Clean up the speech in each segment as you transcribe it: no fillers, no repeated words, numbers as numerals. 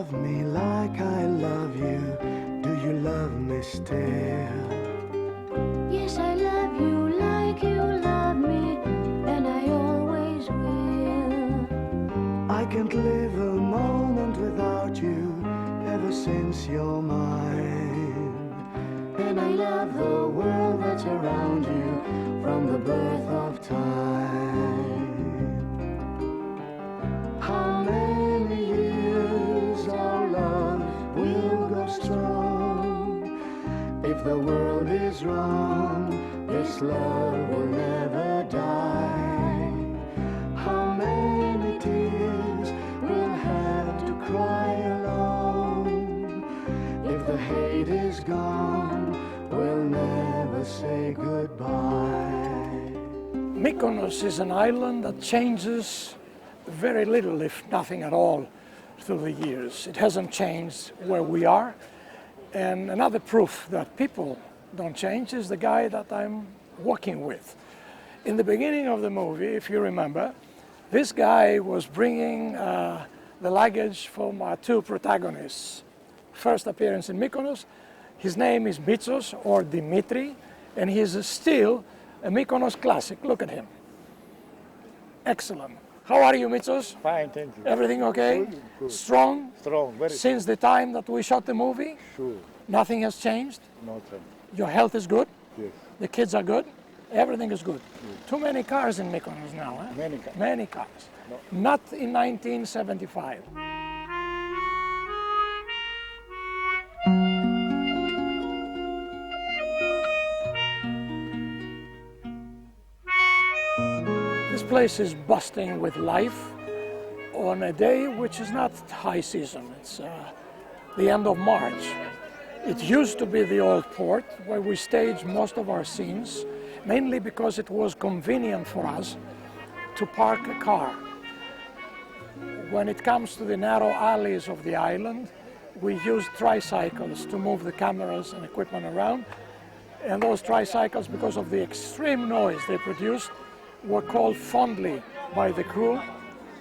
love me like I love you? Do you love me still? Yes, I love you like you love me, and I always will. I can't live a moment without you, ever since you're mine. And I love the world that's around you, from the birth of time. How many years our love will go strong? If the world is wrong, this love will never die. How many tears we'll have to cry alone? If the hate is gone, we'll never say goodbye. Mykonos is an island that changes very little, if nothing at all, through the years. It hasn't changed where we are. And another proof that people don't change is the guy that I'm working with. In the beginning of the movie, if you remember, this guy was bringing the luggage for my two protagonists. First appearance in Mykonos. His name is Mitsos, or Dimitri, and he's still a Mykonos classic. Look at him. Excellent. How are you, Mitsos? Fine, thank you. Everything okay? Good, good. Strong? Strong, very Since the time that we shot the movie? sure. Nothing has changed? Nothing. Your health is good? Yes. The kids are good? Everything is good. Too many cars in Mykonos now, huh? Many cars. Many cars. No. Not in 1975. This place is busting with life on a day which is not high season. It's the end of March. It used to be the old port where we staged most of our scenes, mainly because it was convenient for us to park a car. When it comes to the narrow alleys of the island, we use tricycles to move the cameras and equipment around. And those tricycles, because of the extreme noise they produced, were called fondly by the crew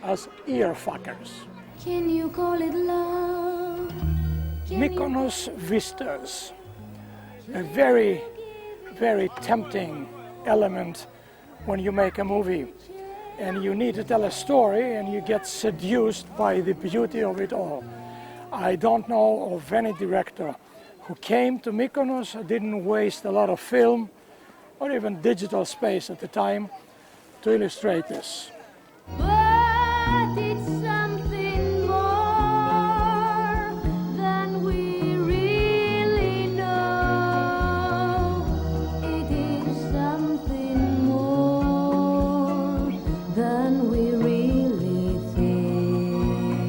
as ear fuckers. Can you call it love? Mykonos vistas, a very, very tempting element when you make a movie and you need to tell a story and you get seduced by the beauty of it all. I don't know of any director who came to Mykonos and didn't waste a lot of film or even digital space at the time to illustrate this. But it's something more than we really know. It is something more than we really think.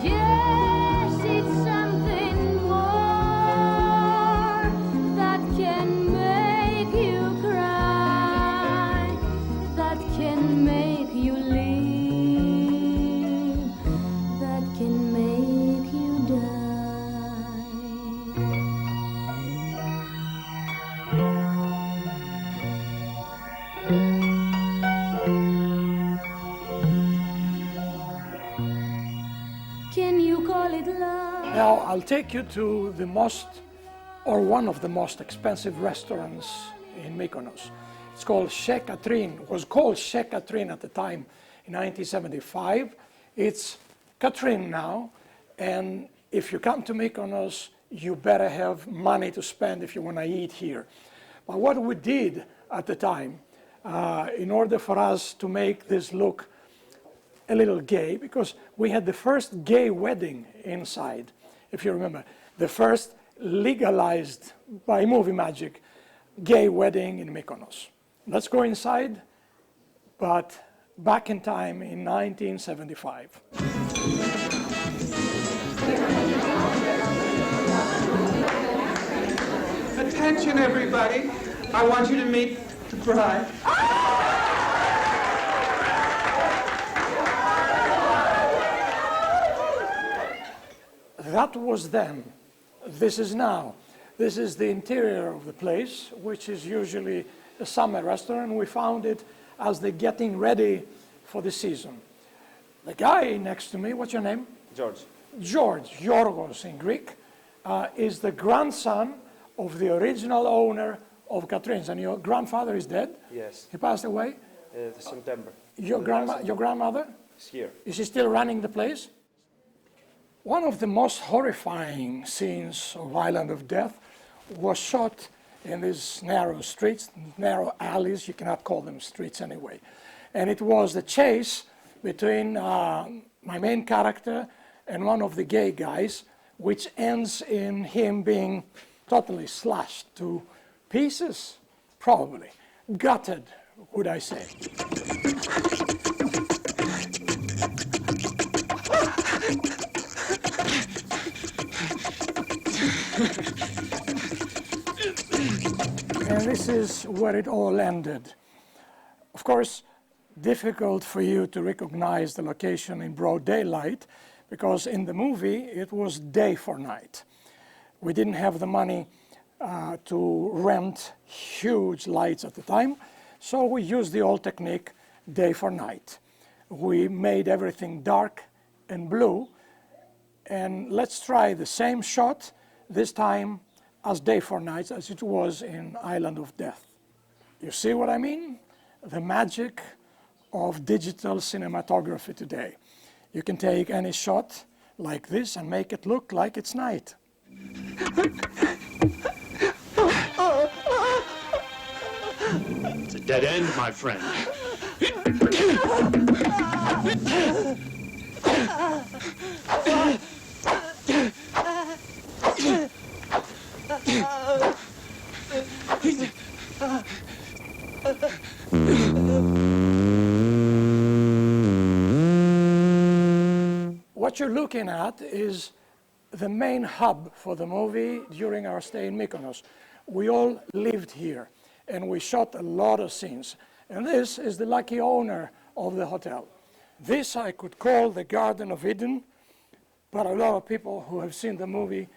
Yes, it's something more that can make you cry, that can make you live, that can make you die. Can you call it love? Now I'll take you to the most, or one of the most expensive restaurants in Mykonos. It's called Chez Catrin. It was called Chez Catrin at the time in 1975. It's Catrin now, and if you come to Mykonos, you better have money to spend if you want to eat here. But what we did at the time, in order for us to make this look a little gay, because we had the first gay wedding inside, if you remember, the first legalized by movie magic gay wedding in Mykonos. Let's go inside, but back in time in 1975. Attention, everybody. I want you to meet the bride. That was then. This is now. This is the interior of the place, which is usually a summer restaurant. We found it as the getting ready for the season. The guy next to me, what's your name? George. George, Yorgos in Greek, is the grandson of the original owner of Catrin's. And your grandfather is dead? Yes. He passed away? September. Your grandmother? Is here. Is she still running the place? One of the most horrifying scenes of Island of Death was shot in these narrow streets, narrow alleys, you cannot call them streets anyway. And it was the chase between my main character and one of the gay guys, which ends in him being totally slashed to pieces, probably. Gutted, would I say. And this is where it all ended. Of course, difficult for you to recognize the location in broad daylight, because in the movie it was day for night. We didn't have the money to rent huge lights at the time, so we used the old technique, day for night. We made everything dark and blue, and let's try the same shot, this time as day for night as it was in Island of Death. You see what I mean? The magic of digital cinematography today. You can take any shot like this and make it look like it's night. It's a dead end, my friend. What you're looking at is the main hub for the movie during our stay in Mykonos. We all lived here and we shot a lot of scenes. And this is the lucky owner of the hotel. This I could call the Garden of Eden, but a lot of people who have seen the movie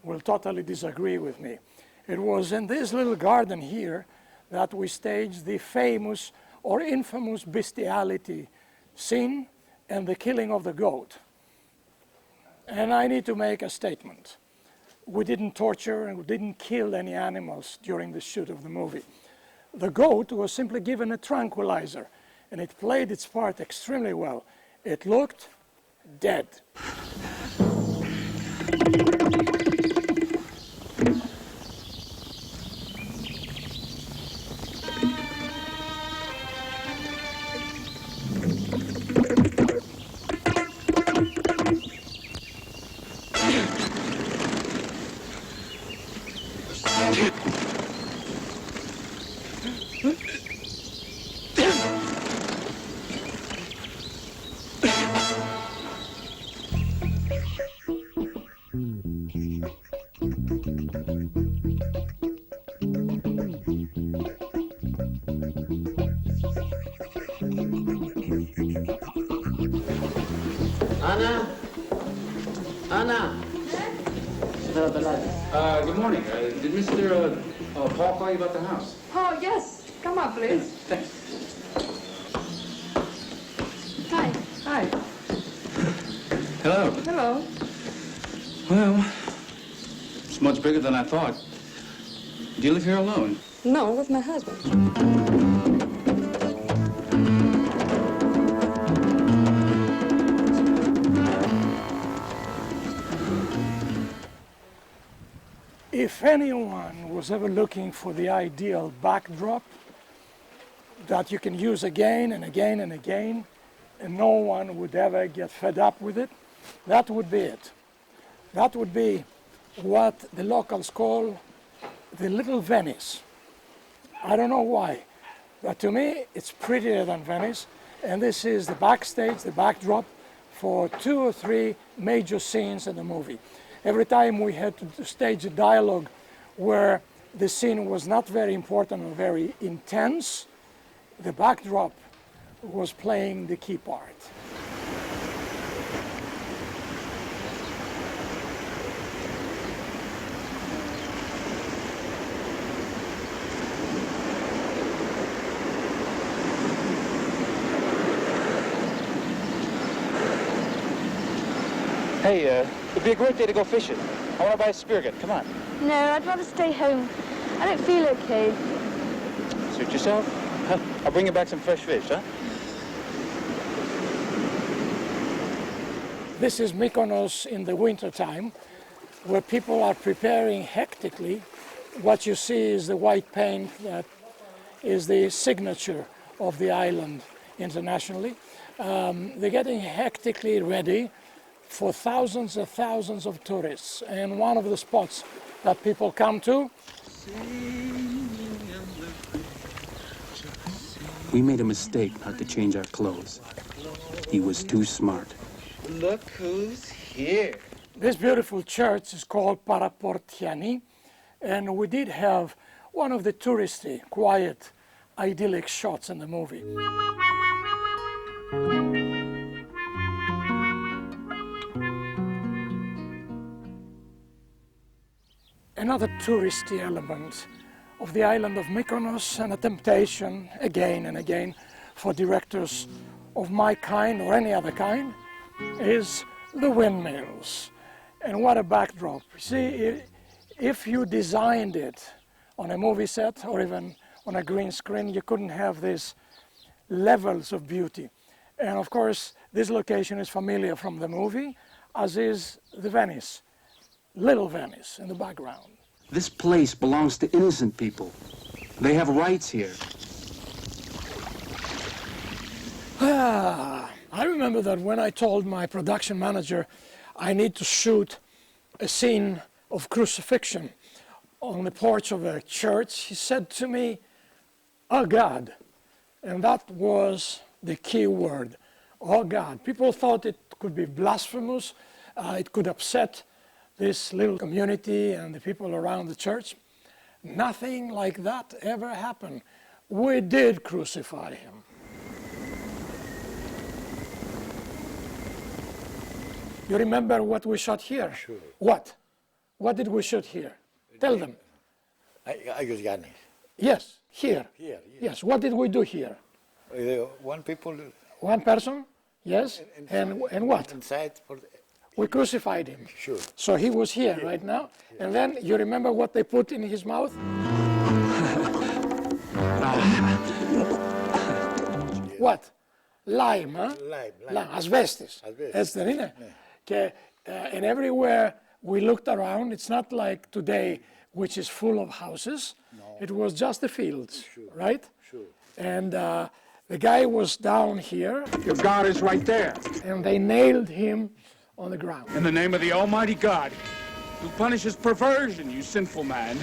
will totally disagree with me. It was in this little garden here that we staged the famous or infamous bestiality scene and the killing of the goat. And I need to make a statement. We didn't torture and we didn't kill any animals during the shoot of the movie. The goat was simply given a tranquilizer, and it played its part extremely well. It looked dead. Anna? Anna? Good morning. Did Mr. Paul call you about the house? Oh, yes. Come up, please. Thanks. Hi. Hi. Hello. Hello. Well, it's much bigger than I thought. Do you live here alone? No, with my husband. If anyone was ever looking for the ideal backdrop that you can use again and again and again, and no one would ever get fed up with it, that would be it. That would be what the locals call the Little Venice. I don't know why, but to me it's prettier than Venice, and this is the backstage, the backdrop for 2 or 3 major scenes in the movie. Every time we had to stage a dialogue where the scene was not very important or very intense, the backdrop was playing the key part. Hey, it'd be a great day to go fishing. I want to buy a spear gun. Come on. No, I'd rather stay home. I don't feel okay. Suit yourself. Huh? I'll bring you back some fresh fish, huh? This is Mykonos in the winter time, where people are preparing hectically. What you see is the white paint that is the signature of the island internationally. They're getting hectically ready for thousands and thousands of tourists. And one of the spots that people come to. We made a mistake not to change our clothes. He was too smart. Look who's here. This beautiful church is called Paraportiani, and we did have one of the touristy, quiet, idyllic shots in the movie. Another touristy element of the island of Mykonos, and a temptation again and again for directors of my kind or any other kind, is the windmills. And what a backdrop. See, if you designed it on a movie set or even on a green screen, you couldn't have these levels of beauty. And of course, this location is familiar from the movie, as is the Venice, Little Venice in the background. This place belongs to innocent people. They have rights here. I remember that when I told my production manager I need to shoot a scene of crucifixion on the porch of a church, he said to me, "Oh God." And that was the key word, "Oh God." People thought it could be blasphemous, it could upset this little community and the people around the church. Nothing like that ever happened. We did crucify him. You remember what we shot here? Sure. What? What did we shoot here? Tell them. Άγιος Γιάννης. Yes, here. Here, yes. Yes, what did we do here? One people. One person, yes, and what? Inside for We crucified him. Sure. So he was here right now. And then you remember what they put in his mouth? What? Lime, huh? Lime. Asbestos. Έτσι δεν είναι? Και, and everywhere we looked around, it's not like today, which is full of houses. No. It was just the fields, sure. Right? Sure. And the guy was down here. Your God is right there. And they nailed him on the ground. In the name of the Almighty God, who punishes perversion, you sinful man,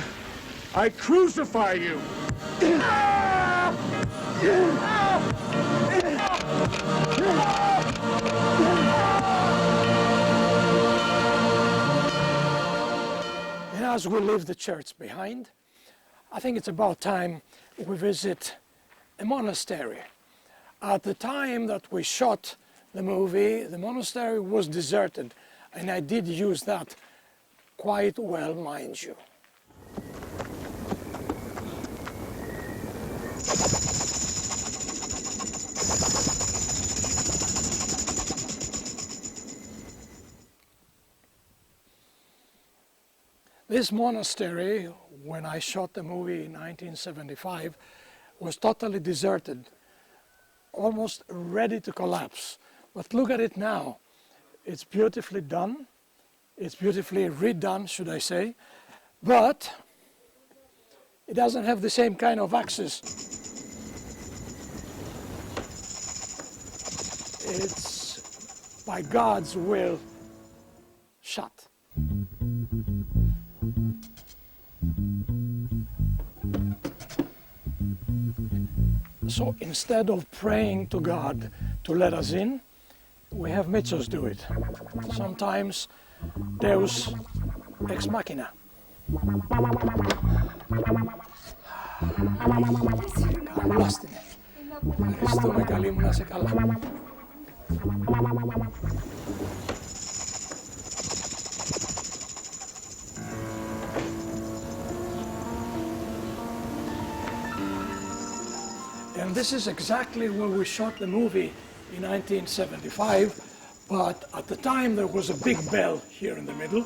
I crucify you. And as we leave the church behind, I think it's about time we visit a monastery. At the time that we shot the movie, the monastery was deserted, and I did use that quite well, mind you. This monastery, when I shot the movie in 1975, was totally deserted, almost ready to collapse. But look at it now. It's beautifully done. It's beautifully redone, should I say. But it doesn't have the same kind of access. It's, by God's will, shut. So instead of praying to God to let us in, we have Mitsos do it. Sometimes Deus ex machina. Καλώς την. Ευχαριστούμε, καλή μου, να είσαι καλά. And this is exactly where we shot the movie in 1975, But at the time there was a big bell here in the middle,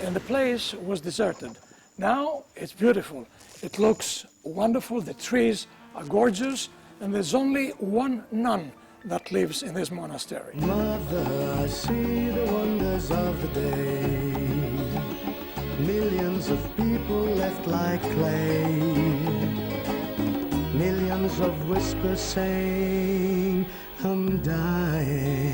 and the place was deserted. Now it's beautiful. It looks wonderful, the trees are gorgeous, and there's only one nun that lives in this monastery. Mother, I see the wonders of the day. Millions of people left like clay. Millions of whispers saying, I'm dying.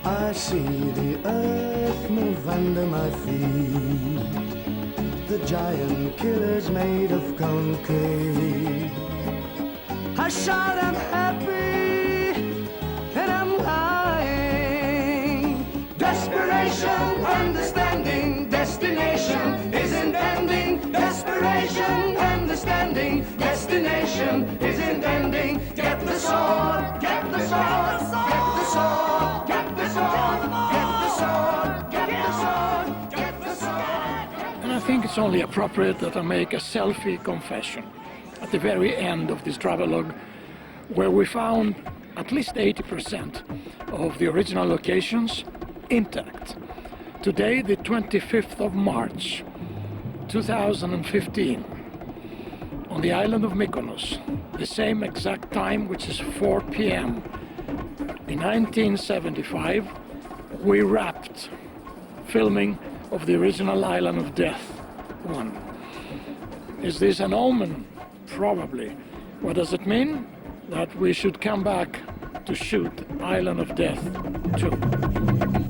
I see the earth move under my feet. The giant killers made of concrete. I shout, I'm happy, and I'm lying. Desperation, understanding, destination isn't ending. Desperation, understanding, destination isn't ending. Get the sword, get the sword, get the sword, get the sword, get the sword, get the sword, get the sword. And I think it's only appropriate that I make a selfie confession at the very end of this travelogue, where we found at least 80% of the original locations intact. Today, the 25th of March, 2015, on the island of Mykonos, the same exact time, which is 4 p.m. In 1975, we wrapped filming of the original Island of Death 1. Is this an omen? Probably. What does it mean? That we should come back to shoot Island of Death 2.